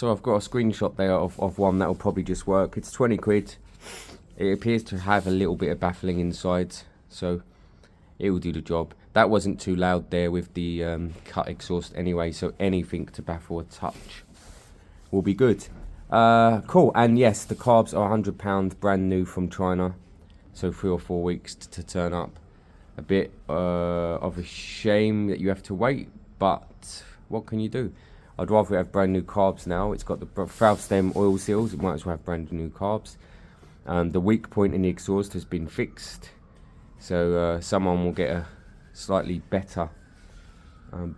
So I've got a screenshot there of one that will probably just work. It's 20 quid. It appears to have a little bit of baffling inside, so it will do the job. That wasn't too loud there with the cut exhaust anyway, so anything to baffle a touch will be good. Cool, and yes, the carbs are £100 brand new from China, so 3 or 4 weeks to turn up. A bit of a shame that you have to wait, but what can you do? I'd rather have brand new carbs now. It's got the valve stem oil seals, it might as well have brand new carbs. The weak point in the exhaust has been fixed, so someone will get a slightly better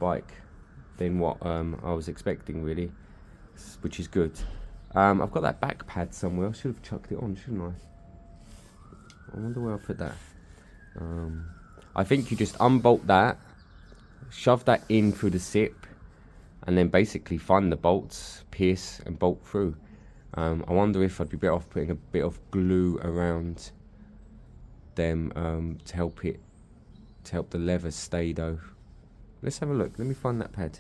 bike than what I was expecting, really, which is good. I've got that back pad somewhere. I should have chucked it on, shouldn't I? I wonder where I put that. I think you just unbolt that, shove that in through the zip, and then basically find the bolts, pierce and bolt through. I wonder if I'd be better off putting a bit of glue around them to help the leather stay though. Let's have a look. Let me find that pad.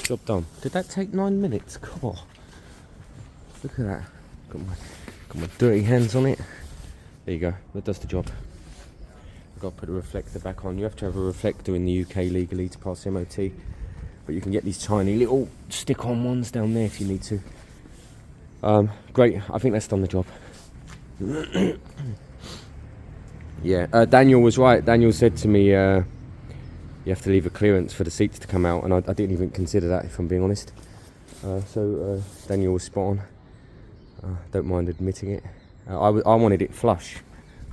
Job done. Did that take 9 minutes? Come on. Look at that. Got my dirty hands on it. There you go. That does the job. I've got to put a reflector back on. You have to have a reflector in the UK legally to pass MOT. But you can get these tiny little stick-on ones down there if you need to. Great. I think that's done the job. Yeah. Daniel was right. Daniel said to me, you have to leave a clearance for the seats to come out, and I didn't even consider that, if I'm being honest. So Daniel was spot on. Don't mind admitting it. I wanted it flush.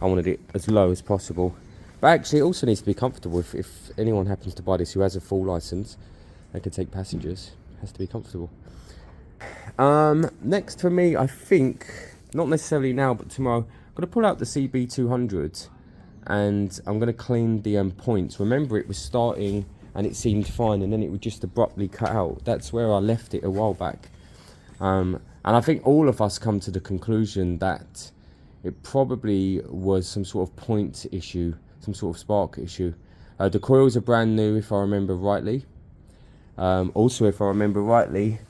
I wanted it as low as possible. But actually it also needs to be comfortable. If anyone happens to buy this who has a full license, they can take passengers. It has to be comfortable. Next for me, I think, not necessarily now, but tomorrow, I'm going to pull out the CB200. And I'm going to clean the points. Remember, it was starting and it seemed fine, and then it would just abruptly cut out. That's where I left it a while back. And I think all of us come to the conclusion that it probably was some sort of point issue, some sort of spark issue. The coils are brand new, if I remember rightly. Also, if I remember rightly,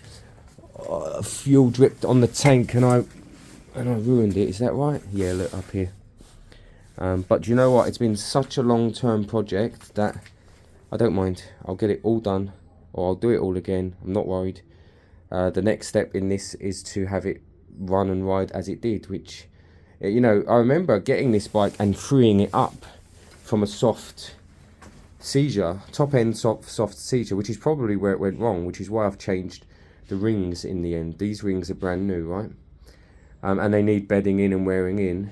fuel dripped on the tank and I ruined it. Is that right? Yeah, look up here. But you know what, it's been such a long-term project that I don't mind. I'll get it all done, or I'll do it all again. I'm not worried. The next step in this is to have it run and ride as it did, which, you know, I remember getting this bike and freeing it up from a soft seizure, top-end soft seizure, which is probably where it went wrong, which is why I've changed the rings in the end. These rings are brand new, right? And they need bedding in and wearing in.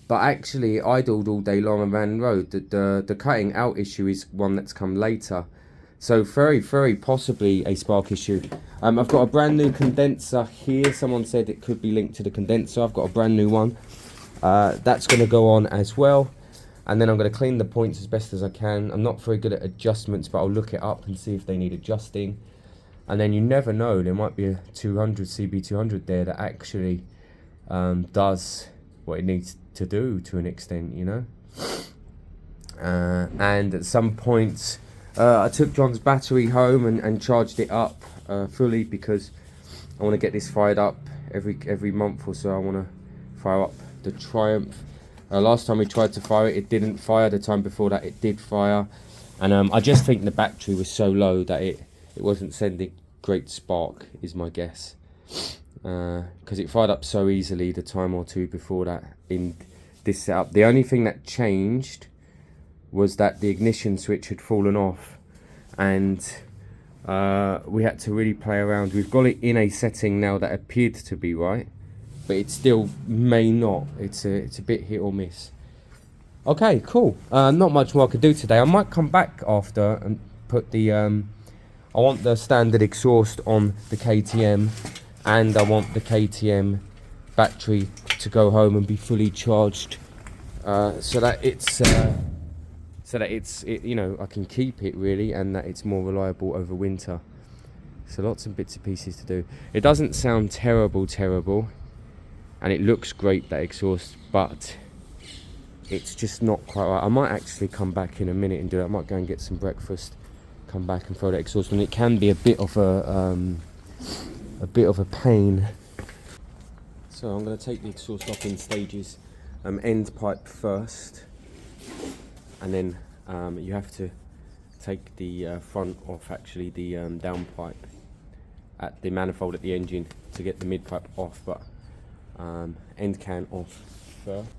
But actually idled all day long and ran road. The cutting out issue is one that's come later, so very, very possibly a spark issue. I've got a brand new condenser here. Someone said it could be linked to the condenser. I've got a brand new one. That's going to go on as well, and then I'm going to clean the points as best as I can. I'm not very good at adjustments, but I'll look it up and see if they need adjusting. And then you never know, there might be a 200 CB200 there that actually does what it needs to do to an extent, you know. And at some point I took John's battery home and charged it up fully, because I want to get this fired up every month or so. I want to fire up the Triumph. Last time we tried to fire it, it didn't fire. The time before that it did fire, and I just think the battery was so low that it wasn't sending great spark, is my guess. Because it fired up so easily the time or two before that in this setup. The only thing that changed was that the ignition switch had fallen off. and we had to really play around. We've got it in a setting now that appeared to be right, but it still may not. It's a bit hit or miss. Okay, cool. Not much more I could do today. I might come back after and put the I want the standard exhaust on the KTM, and I want the KTM battery to go home and be fully charged, so that it's you know, I can keep it really, and that it's more reliable over winter. So lots of bits and pieces to do. It doesn't sound terrible, and it looks great, that exhaust, but it's just not quite right. I might actually come back in a minute and do it. I might go and get some breakfast, come back and throw that exhaust on. It can be a bit of a pain. So I'm going to take the exhaust off in stages. End pipe first, and then you have to take the front off, actually the down pipe at the manifold at the engine to get the mid pipe off, but end can off first.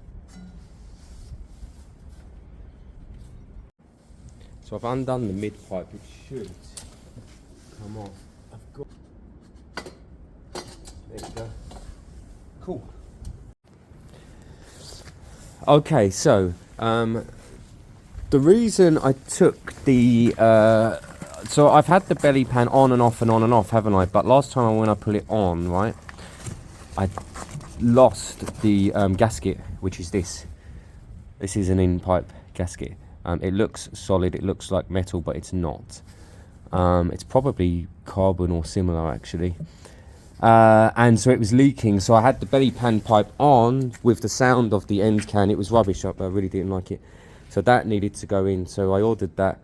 So I've undone the mid pipe. It should come off. I've got. There you go. Cool. Okay, so the reason I took the so I've had the belly pan on and off and on and off, haven't I? But last time when I put it on, right, I lost the gasket, which is this. This is an in-pipe gasket. It looks solid, it looks like metal, but it's not. It's probably carbon or similar, actually. And so it was leaking, so I had the belly pan pipe on with the sound of the end can. It was rubbish, I really didn't like it. So that needed to go in, so I ordered that.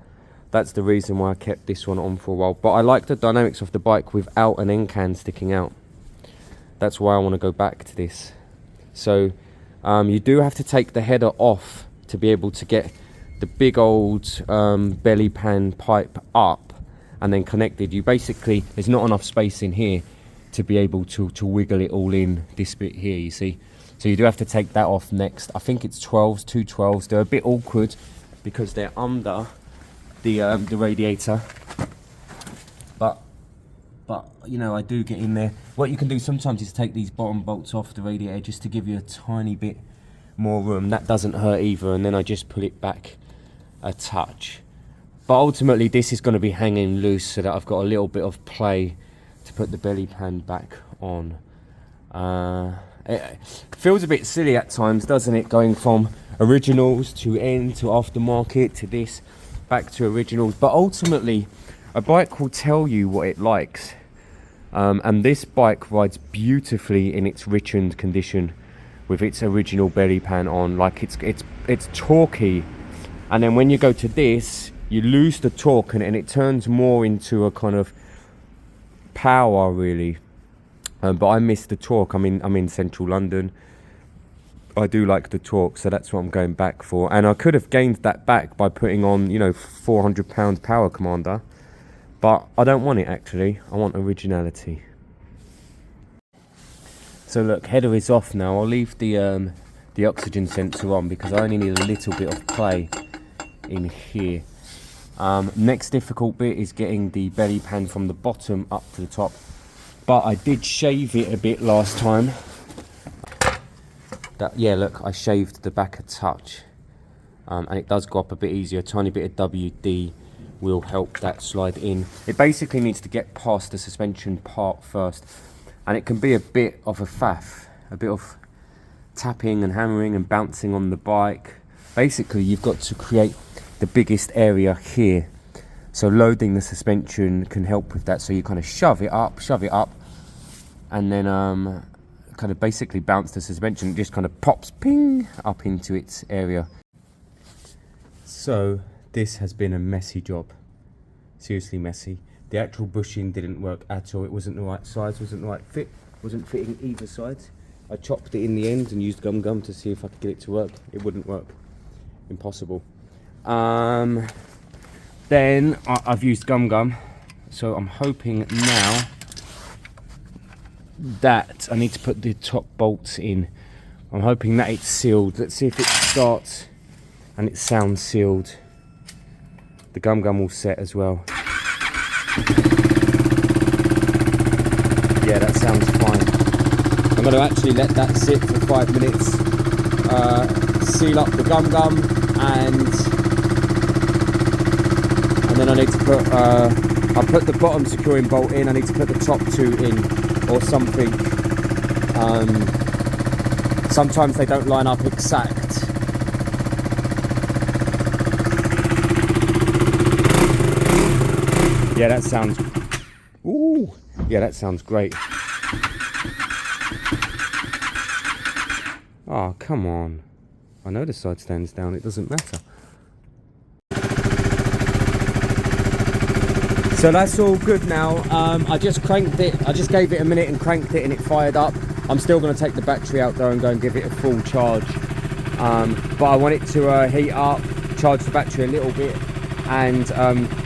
That's the reason why I kept this one on for a while. But I like the dynamics of the bike without an end can sticking out. That's why I want to go back to this. So you do have to take the header off to be able to get the big old belly pan pipe up and then connected. You basically, there's not enough space in here to be able to wiggle it all in this bit here, you see. So you do have to take that off next. I think it's 12s, two 12s. They're a bit awkward because they're under the radiator. But you know, I do get in there. What you can do sometimes is take these bottom bolts off the radiator just to give you a tiny bit more room. That doesn't hurt either, and then I just pull it back a touch. But ultimately this is going to be hanging loose so that I've got a little bit of play to put the belly pan back on. It feels a bit silly at times, doesn't it, going from originals to end to aftermarket to this back to originals, but ultimately a bike will tell you what it likes, and this bike rides beautifully in its Richmond condition with its original belly pan on. Like it's torquey, and then when you go to this you lose the torque, and it turns more into a kind of power really. But I miss the torque. I'm in central London. I do like the torque, so that's what I'm going back for. And I could have gained that back by putting on, you know, 400 pound power commander, but I don't want it actually. I want originality. So look, header is off now. I'll leave the oxygen sensor on because I only need a little bit of play in here. Next difficult bit is getting the belly pan from the bottom up to the top, but I did shave it a bit last time. Yeah, look, I shaved the back a touch, and it does go up a bit easier. A tiny bit of WD will help that slide in. It basically needs to get past the suspension part first, and it can be a bit of a faff, a bit of tapping and hammering and bouncing on the bike. Basically you've got to create the biggest area here, so loading the suspension can help with that. So you kind of shove it up, and then kind of basically bounce the suspension. It just kind of pops ping up into its area. So this has been a messy job, seriously messy. The actual bushing didn't work at all. It wasn't the right size, wasn't the right fit, wasn't fitting either side. I chopped it in the end and used gum to see if I could get it to work. It wouldn't work, impossible. Then I've used gum, so I'm hoping now that I need to put the top bolts in. I'm hoping that it's sealed. Let's see if it starts and it sounds sealed. The gum will set as well. Yeah, that sounds fine. I'm going to actually let that sit for 5 minutes, seal up the gum and then I need to put, I'll put the bottom securing bolt in, I need to put the top two in or something. Sometimes they don't line up exact. Yeah, that sounds, ooh, yeah, that sounds great. Oh, come on. I know the side stands down, it doesn't matter. So that's all good now. I just cranked it, I just gave it a minute and cranked it and it fired up. I'm still going to take the battery out though and go and give it a full charge. But I want it to heat up, charge the battery a little bit and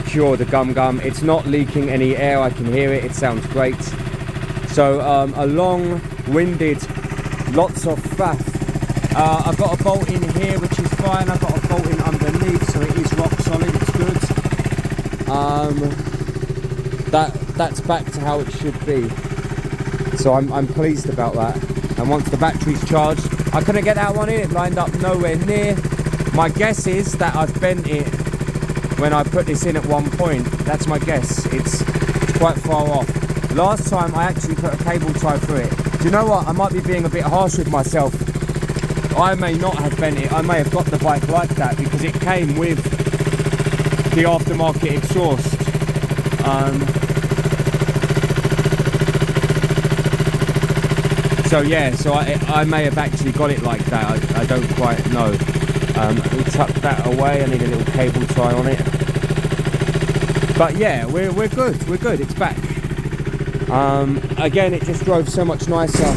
cure the gum. It's not leaking any air, I can hear it, it sounds great. So a long-winded, lots of faff. I've got a bolt in here which is fine, I've got a bolt in underneath so it is rock solid, it's good. That's back to how it should be. So I'm pleased about that. And once the battery's charged, I couldn't get that one in, it lined up nowhere near. My guess is that I've bent it when I put this in at one point. That's my guess, it's quite far off. Last time I actually put a cable tie through it. Do you know what, I might be being a bit harsh with myself. I may not have bent it, I may have got the bike like that because it came with the aftermarket exhaust. So yeah, so I may have actually got it like that, I don't quite know. We tuck that away, I need a little cable tie on it. But yeah, we're good, it's back. Again, it just drove so much nicer.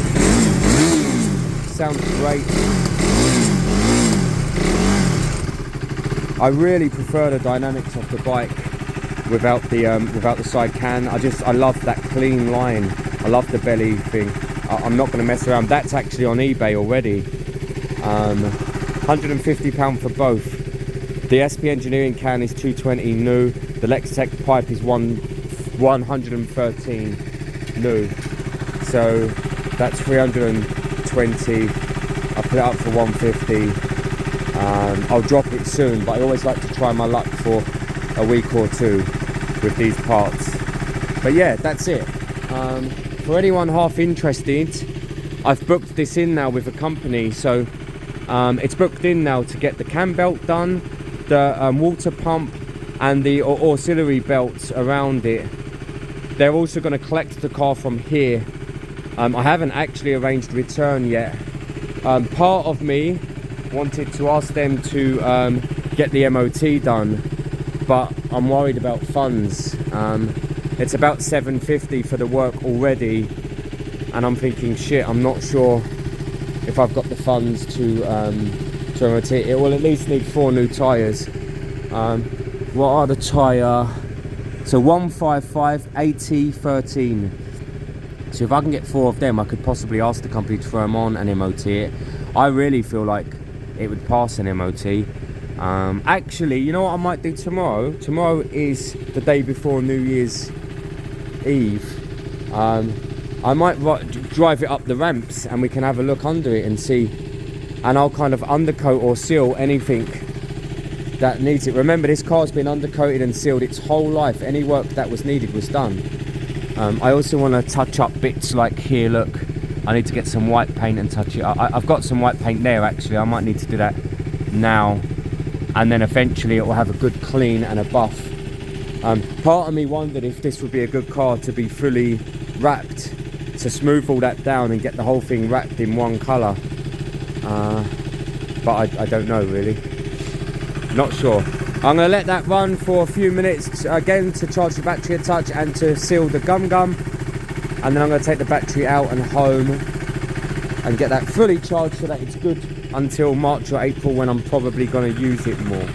Sounds great. I really prefer the dynamics of the bike without the side can. I love that clean line. I love the belly thing. I'm not going to mess around. That's actually on eBay already. £150 for both. The SP Engineering can is 220 new. The Lextech pipe is 113 new. So that's 320. I put it up for 150. I'll drop it soon, but I always like to try my luck for a week or two with these parts. But yeah, that's it. For anyone half interested, I've booked this in now with a company, so it's booked in now to get the cam belt done, the water pump and the auxiliary belts around it. They're also going to collect the car from here. I haven't actually arranged return yet. Part of me wanted to ask them to get the MOT done, but I'm worried about funds. It's about $750 for the work already, and I'm thinking, shit, I'm not sure if I've got the funds to MOT. It will at least need 4 new tyres. What are the tyre? So 155 AT 13. So if I can get 4 of them, I could possibly ask the company to throw them on and MOT it. I really feel like it would pass an MOT. Actually, you know what I might do tomorrow? Tomorrow is the day before New Year's Eve. I might drive it up the ramps and we can have a look under it and see. And I'll kind of undercoat or seal anything that needs it. Remember, this car's been undercoated and sealed its whole life. Any work that was needed was done. I also want to touch up bits like here, look. I need to get some white paint and touch it up. I've got some white paint there actually. I might need to do that now. And then eventually it will have a good clean and a buff. Part of me wondered if this would be a good car to be fully wrapped, to smooth all that down and get the whole thing wrapped in one colour. But I don't know really. Not sure. I'm going to let that run for a few minutes again to charge the battery a touch and to seal the gum. And then I'm going to take the battery out and home and get that fully charged so that it's good until March or April when I'm probably going to use it more.